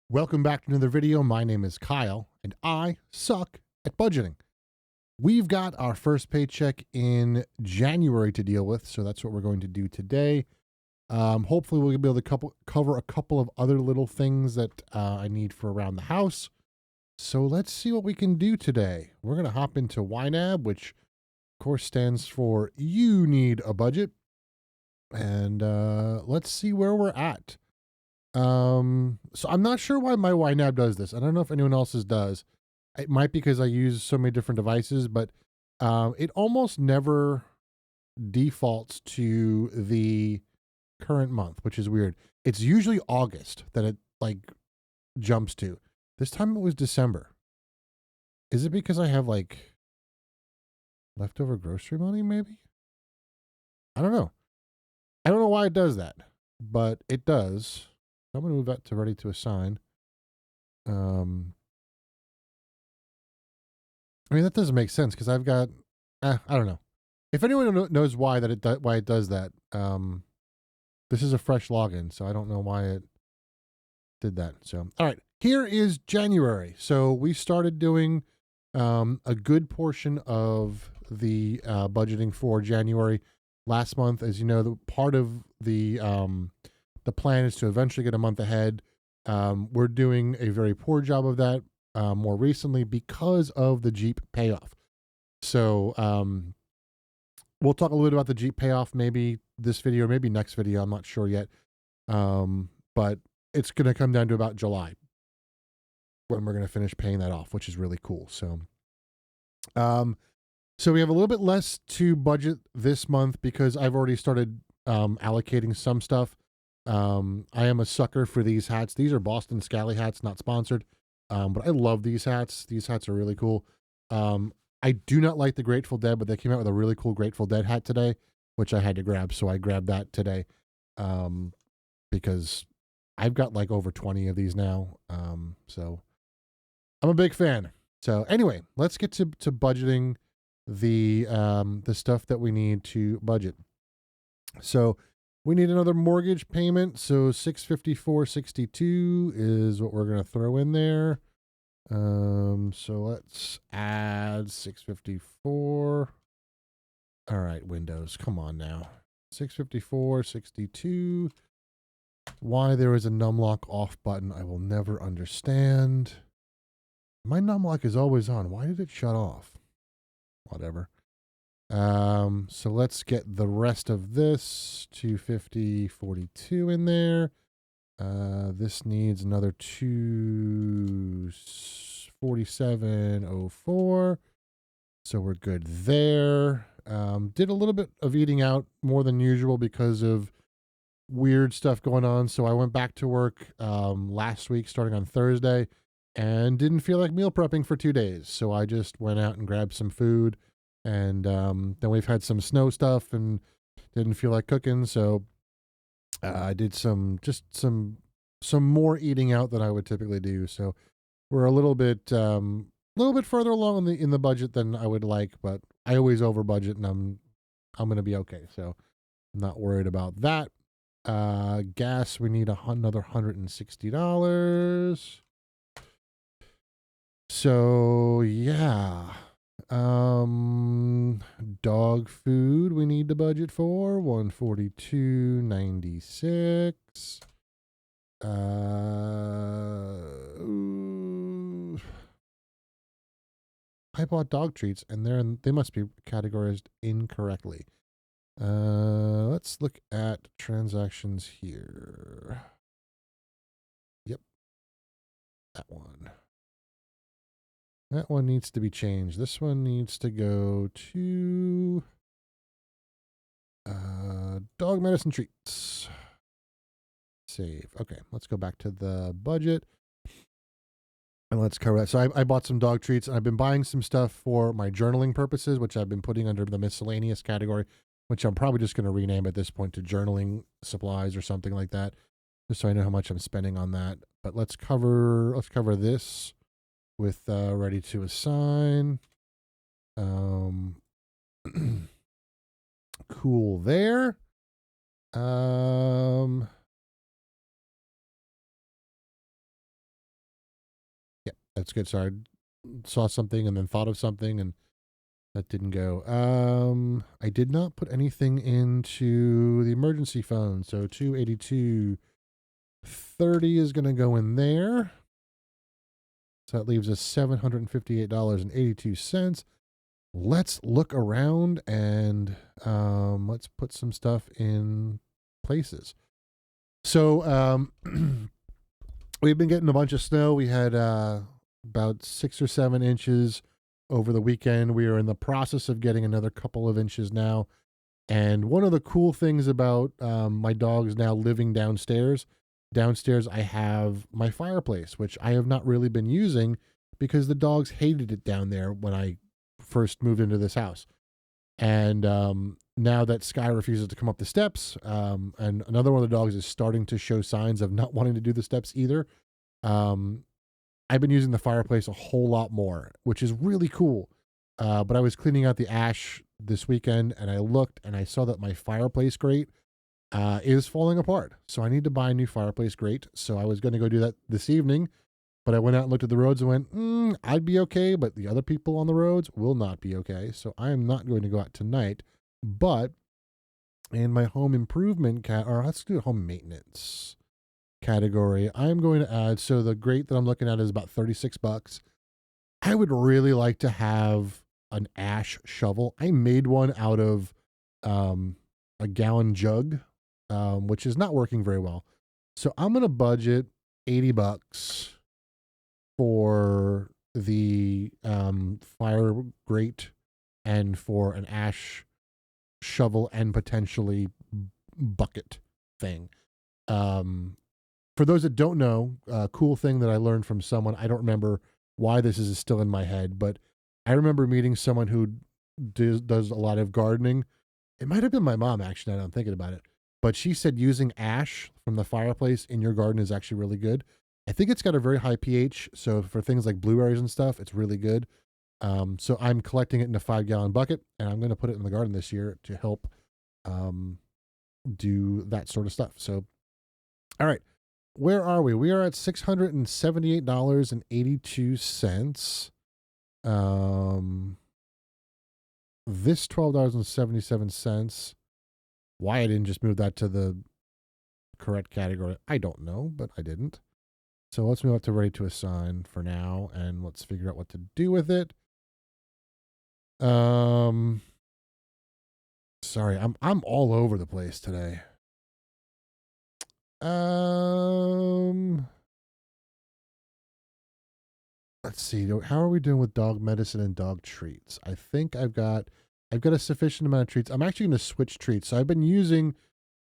Welcome back to another video. My name is Kyle, and I suck at budgeting. We've got our first paycheck in January to deal with, so that's what we're going to do today. Hopefully, we'll be able to cover a couple of other little things that I need for around the house. So let's see what we can do today. We're going to hop into YNAB, which of course stands for You Need a Budget, and let's see where we're at. So I'm not sure why my YNAB does this. I don't know if anyone else's does. It might be because I use so many different devices, but it almost never defaults to the current month, which is weird. It's usually August that it like jumps to. This time it was December. Is it because I have like leftover grocery money, maybe? I don't know. I don't know why it does that, but it does. I'm going to move that to ready to assign. I mean, that doesn't make sense because I've got, I don't know. If anyone knows why why it does that, this is a fresh login, so I don't know why it did that. So, all right, here is January. So we started doing a good portion of the budgeting for January last month. As you know, the part of the plan is to eventually get a month ahead. We're doing a very poor job of that more recently because of the Jeep payoff. So we'll talk a little bit about the Jeep payoff maybe this video or maybe next video. I'm not sure yet. But it's going to come down to about July when we're going to finish paying that off, which is really cool. So we have a little bit less to budget this month because I've already started allocating some stuff. I am a sucker for these hats. These are Boston Scally hats, not sponsored. But I love these hats. These hats are really cool. I do not like the Grateful Dead, but they came out with a really cool Grateful Dead hat today, which I had to grab. So I grabbed that today because I've got like over 20 of these now. So I'm a big fan. So anyway, let's get to budgeting the stuff that we need to budget. So we need another mortgage payment. So $654.62 is what we're going to throw in there. So let's add 654. All right, Windows, come on now. 654.62. Why there is a numlock off button, I will never understand. My numlock is always on. Why did it shut off? Whatever. So let's get the rest of this 250.42 in there. This needs another 247.04. So we're good there. Did a little bit of eating out more than usual because of weird stuff going on. So I went back to work last week starting on Thursday and didn't feel like meal prepping for 2 days. So I just went out and grabbed some food. And then we've had some snow stuff and didn't feel like cooking. So I did some more eating out than I would typically do. So we're a little bit further along in the budget than I would like, but I always over budget and I'm going to be okay. So I'm not worried about that. Gas, we need another $160. So yeah. Dog food we need to budget for 142.96. I bought dog treats and they must be categorized incorrectly. Let's look at transactions here. Yep. That one. That one needs to be changed. This one needs to go to dog medicine treats. Save. Okay, let's go back to the budget. And let's cover that. So I bought some dog treats, and I've been buying some stuff for my journaling purposes, which I've been putting under the miscellaneous category, which I'm probably just going to rename at this point to journaling supplies or something like that, just so I know how much I'm spending on that. But let's cover this with ready to assign. Cool there. That's good. Sorry, I saw something and then thought of something and that didn't go. I did not put anything into the emergency fund, so 282.30 is going to go in there. So that leaves us $758.82. Let's look around and let's put some stuff in places. So we've been getting a bunch of snow. We had about 6 or 7 inches over the weekend. We are in the process of getting another couple of inches now. And one of the cool things about my dogs now living downstairs, I have my fireplace, which I have not really been using because the dogs hated it down there when I first moved into this house. And now that Sky refuses to come up the steps, and another one of the dogs is starting to show signs of not wanting to do the steps either, I've been using the fireplace a whole lot more, which is really cool. But I was cleaning out the ash this weekend and I looked and I saw that my fireplace grate is falling apart. So I need to buy a new fireplace grate. So I was going to go do that this evening, but I went out and looked at the roads and went, I'd be okay, but the other people on the roads will not be okay. So I am not going to go out tonight. But in my home improvement or let's do home maintenance category, I'm going to add, so the grate that I'm looking at is about $36. I would really like to have an ash shovel. I made one out of a gallon jug, which is not working very well. So I'm going to budget $80 for the fire grate and for an ash shovel and potentially bucket thing. For those that don't know, a cool thing that I learned from someone, I don't remember why this is still in my head, but I remember meeting someone who does a lot of gardening. It might have been my mom, actually, now that I'm thinking about it. But she said using ash from the fireplace in your garden is actually really good. I think it's got a very high pH, so for things like blueberries and stuff, it's really good. So I'm collecting it in a 5-gallon bucket, and I'm going to put it in the garden this year to help do that sort of stuff. So, all right. Where are we? We are at $678.82. This $12.77. Why I didn't just move that to the correct category, I don't know, but I didn't. So let's move up to ready to assign for now, and let's figure out what to do with it. Sorry, I'm all over the place today. Let's see. How are we doing with dog medicine and dog treats? I think I've got a sufficient amount of treats. I'm actually going to switch treats. So I've been using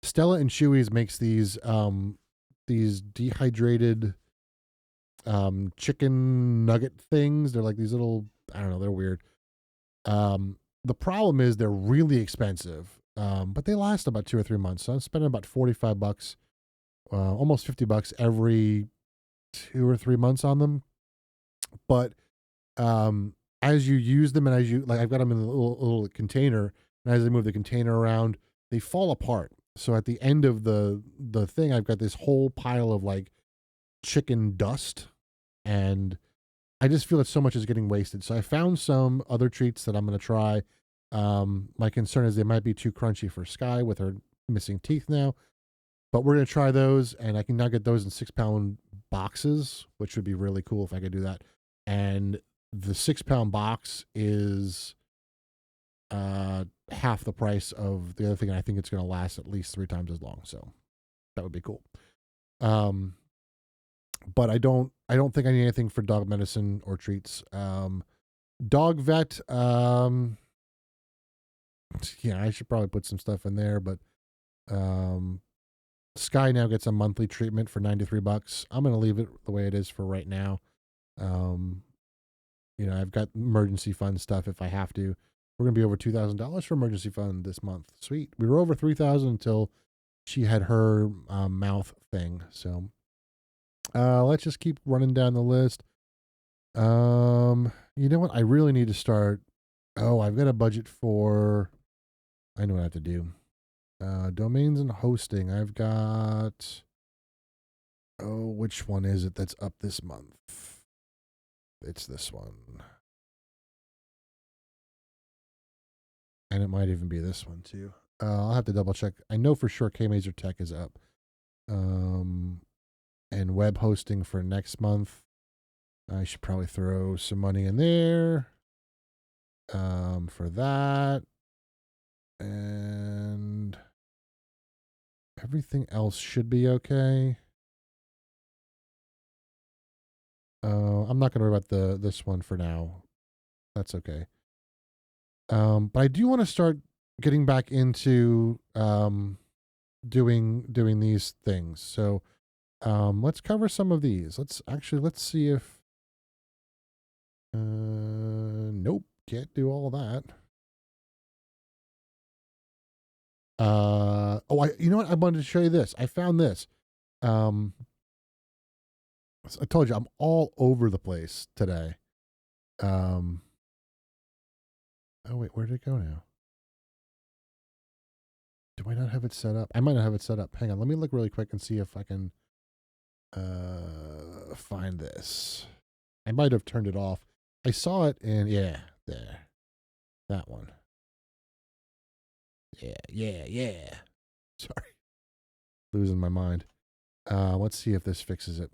Stella and Chewy's makes these dehydrated chicken nugget things. They're like these little, I don't know, they're weird. The problem is they're really expensive. But they last about 2 or 3 months. So I'm spending about $45, almost $50 every 2 or 3 months on them. But as you use them and as you like, I've got them in a little container, and as I move the container around, they fall apart. So at the end of the thing, I've got this whole pile of like chicken dust, and I just feel that so much is getting wasted. So I found some other treats that I'm going to try. My concern is they might be too crunchy for Sky with her missing teeth now, but we're going to try those, and I can now get those in 6-pound boxes, which would be really cool if I could do that. And the 6-pound box is half the price of the other thing. And I think it's going to last at least 3 times as long. So that would be cool. But I don't think I need anything for dog medicine or treats. Dog vet. Yeah, I should probably put some stuff in there, but Sky now gets a monthly treatment for $93. I'm going to leave it the way it is for right now. I've got emergency fund stuff if I have to. We're going to be over $2,000 for emergency fund this month. Sweet. We were over $3,000 until she had her mouth thing. So let's just keep running down the list. You know what? I really need to start. Oh, I've got a budget for, I know what I have to do. Domains and hosting. I've got, which one is it that's up this month? it's this one. And it might even be this one too. I'll have to double check. I know for sure KMazer Tech is up. And web hosting for next month. I should probably throw some money in there for that. And everything else should be okay. I'm not going to worry about this one for now. That's okay. But I do want to start getting back into doing these things. So let's cover some of these. Let's see if nope, can't do all that. You know what? I wanted to show you this. I found this. I told you I'm all over the place today. Oh wait, where did it go now? Do I not have it set up? I might not have it set up. Hang on, let me look really quick and see if I can find this. I might have turned it off. I saw it in there. That one. Yeah. Sorry. Losing my mind. Let's see if this fixes it.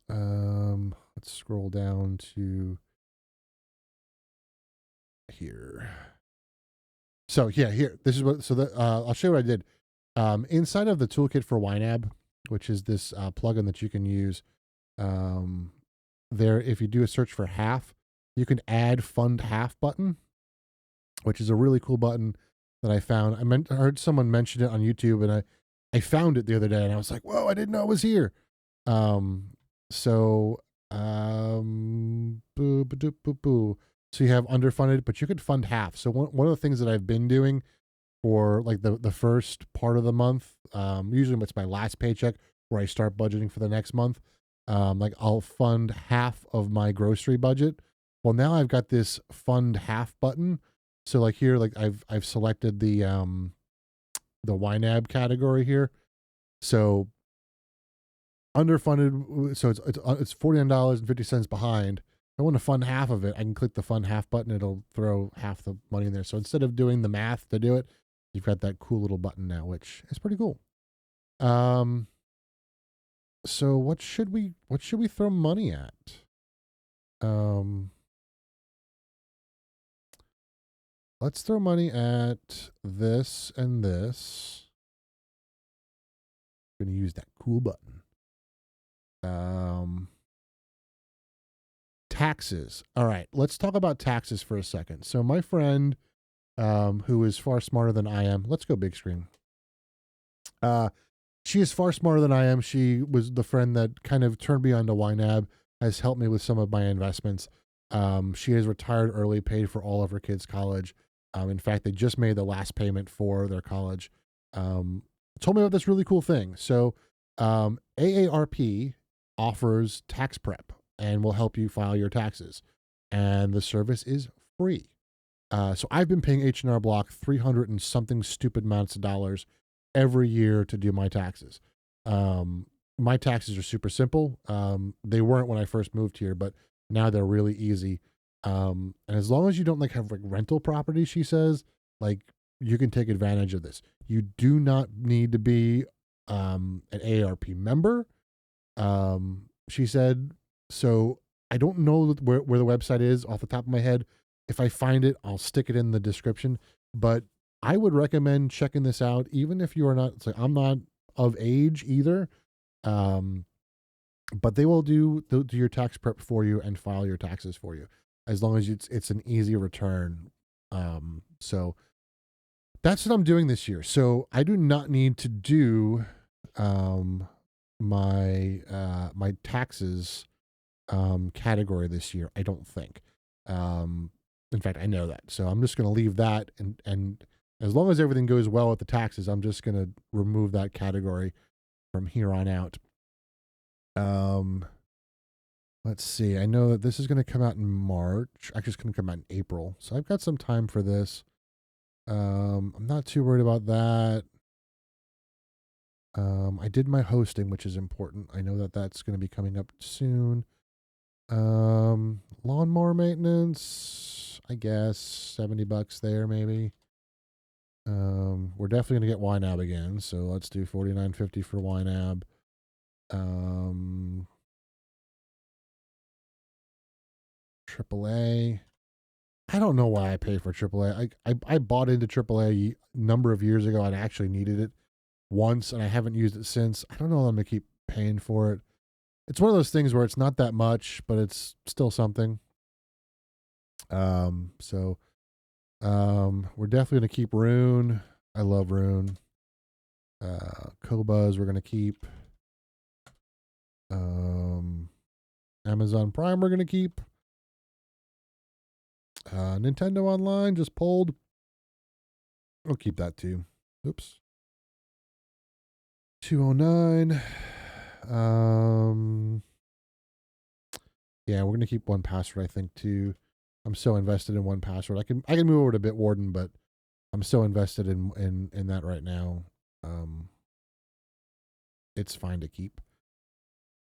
Let's scroll down to here. So yeah, here. This is what. So I'll show you what I did. Inside of the Toolkit for YNAB, which is this plugin that you can use. There, if you do a search for half, you can add fund half button, which is a really cool button that I found. I heard someone mention it on YouTube, and I found it the other day, and I was like, whoa, I didn't know it was here. So you have underfunded, but you could fund half. So one of the things that I've been doing for like the first part of the month, usually it's my last paycheck where I start budgeting for the next month. Like I'll fund half of my grocery budget. Well, now I've got this fund half button. So like here, like I've selected the YNAB category here. So underfunded. So it's $49.50 behind. If I want to fund half of it, I can click the fund half button. It'll throw half the money in there. So instead of doing the math to do it, you've got that cool little button now, which is pretty cool. So what should we throw money at? Let's throw money at this and this. I'm going to use that cool button. Taxes. All right, let's talk about taxes for a second. So my friend, who is far smarter than I am, let's go big screen. She is far smarter than I am. She was the friend that kind of turned me on to YNAB, has helped me with some of my investments. She has retired early, paid for all of her kids' college. In fact, they just made the last payment for their college. Told me about this really cool thing. So AARP offers tax prep and will help you file your taxes. And the service is free. So I've been paying H&R Block 300 and something stupid amounts of dollars every year to do my taxes. My taxes are super simple. They weren't when I first moved here, but now they're really easy. And as long as you don't like have like rental property, she says, like you can take advantage of this. You do not need to be an AARP member. She said, so I don't know where the website is off the top of my head. If I find it, I'll stick it in the description, but I would recommend checking this out, even if you are not, so I'm not of age either. But they will do your tax prep for you and file your taxes for you, as long as it's an easy return. So that's what I'm doing this year. So I do not need to do my taxes category this year. I don't think. In fact, I know that. So I'm just going to leave that, and as long as everything goes well with the taxes, I'm just going to remove that category from here on out. Let's see. I know that this is going to come out in March. Actually, it's going to come out in April. So I've got some time for this. I'm not too worried about that. I did my hosting, which is important. I know that that's going to be coming up soon. Lawnmower maintenance, I guess $70 there maybe. We're definitely gonna get YNAB again, so let's do $49.50 for YNAB. AAA. I don't know why I pay for AAA. I bought into AAA a number of years ago and actually needed it once, and I haven't used it since. I don't know that I'm gonna keep paying for it. It's one of those things where it's not that much, but it's still something. So we're definitely gonna keep Rune. I love Rune. Kobuz we're gonna keep. Amazon Prime we're gonna keep. Nintendo Online just pulled. We'll keep that too. Oops. 209. Yeah, we're gonna keep 1Password, I think, too. I'm so invested in 1Password. I can move over to Bitwarden, but I'm so invested in that right now. It's fine to keep.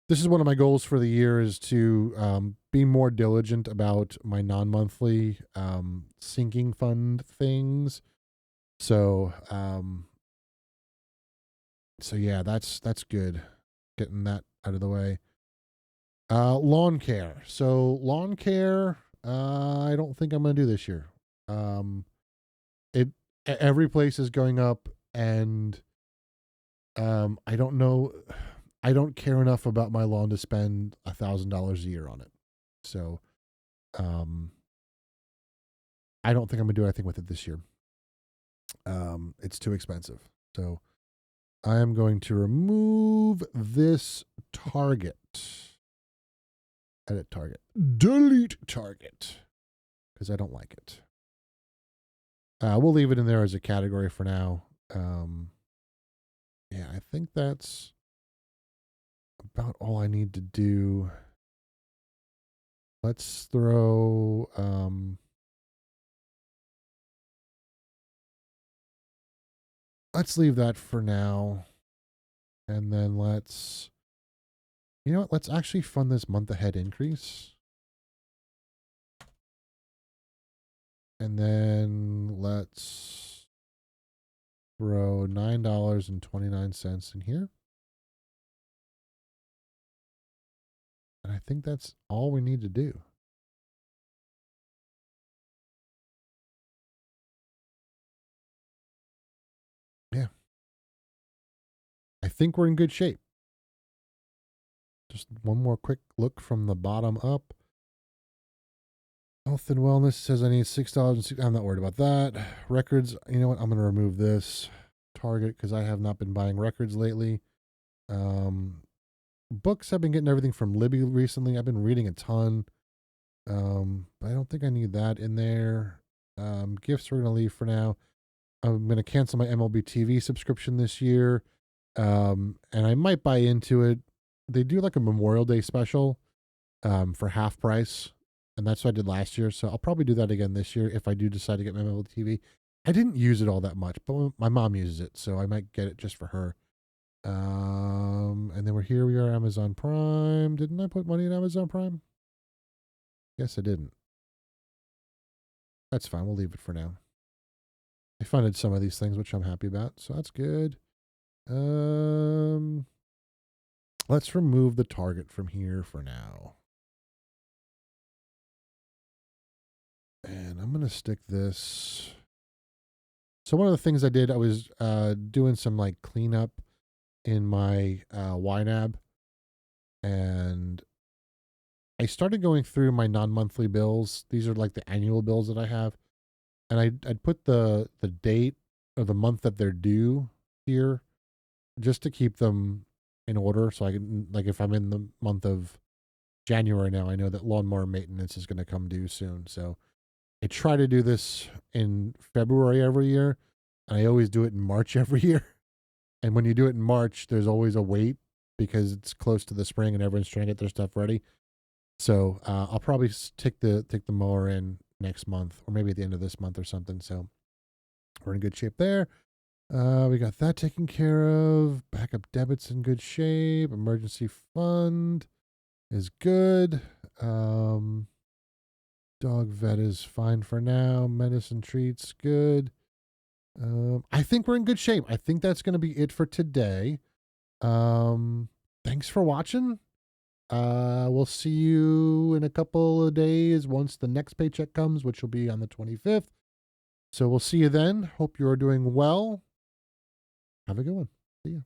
This is one of my goals for the year is to be more diligent about my non-monthly sinking fund things. So yeah, that's good. Getting that out of the way. Lawn care. So lawn care, I don't think I'm gonna do this year. It every place is going up, and I don't know. I don't care enough about my lawn to spend $1,000 a year on it. So, I don't think I'm gonna do anything with it this year. It's too expensive. So, I am going to remove this target. Edit target. Delete target. Because I don't like it. We'll leave it in there as a category for now. Yeah, I think that's about all I need to do. Let's throw let's leave that for now. And then let's you know what, let's actually fund this month ahead increase. And then let's throw $9.29 in here. And I think that's all we need to do. Yeah. I think we're in good shape. Just one more quick look from the bottom up. Health and wellness says I need $6. I'm not worried about that. Records, you know what? I'm going to remove this target because I have not been buying records lately. Books, I've been getting everything from Libby recently. I've been reading a ton. But I don't think I need that in there. Gifts we're going to leave for now. I'm going to cancel my MLB TV subscription this year. And I might buy into it. They do like a Memorial Day special for half price. And that's what I did last year. So I'll probably do that again this year if I do decide to get my MLB TV. I didn't use it all that much, but my mom uses it. So I might get it just for her. And then we are Amazon Prime. Didn't I put money in Amazon Prime? Yes, I didn't. That's fine. We'll leave it for now. I funded some of these things, which I'm happy about. So that's good. Let's remove the target from here for now. And I'm going to stick this. So one of the things I did, I was doing some like cleanup in my YNAB. And I started going through my non-monthly bills. These are like the annual bills that I have. And I'd put the date or the month that they're due here just to keep them in order. So I can, like, if I'm in the month of January now, I know that lawnmower maintenance is going to come due soon. So I try to do this in February every year, and I always do it in March every year. And when you do it in March, there's always a wait because it's close to the spring and everyone's trying to get their stuff ready. So I'll probably take the mower in next month or maybe at the end of this month or something. So we're in good shape there. We got that taken care of. Backup debits in good shape. Emergency fund is good. Um, dog vet is fine for now. Medicine treats good. I think we're in good shape. I think that's going to be it for today. Thanks for watching. We'll see you in a couple of days once the next paycheck comes, which will be on the 25th. So we'll see you then. Hope you are doing well. Have a good one. See ya.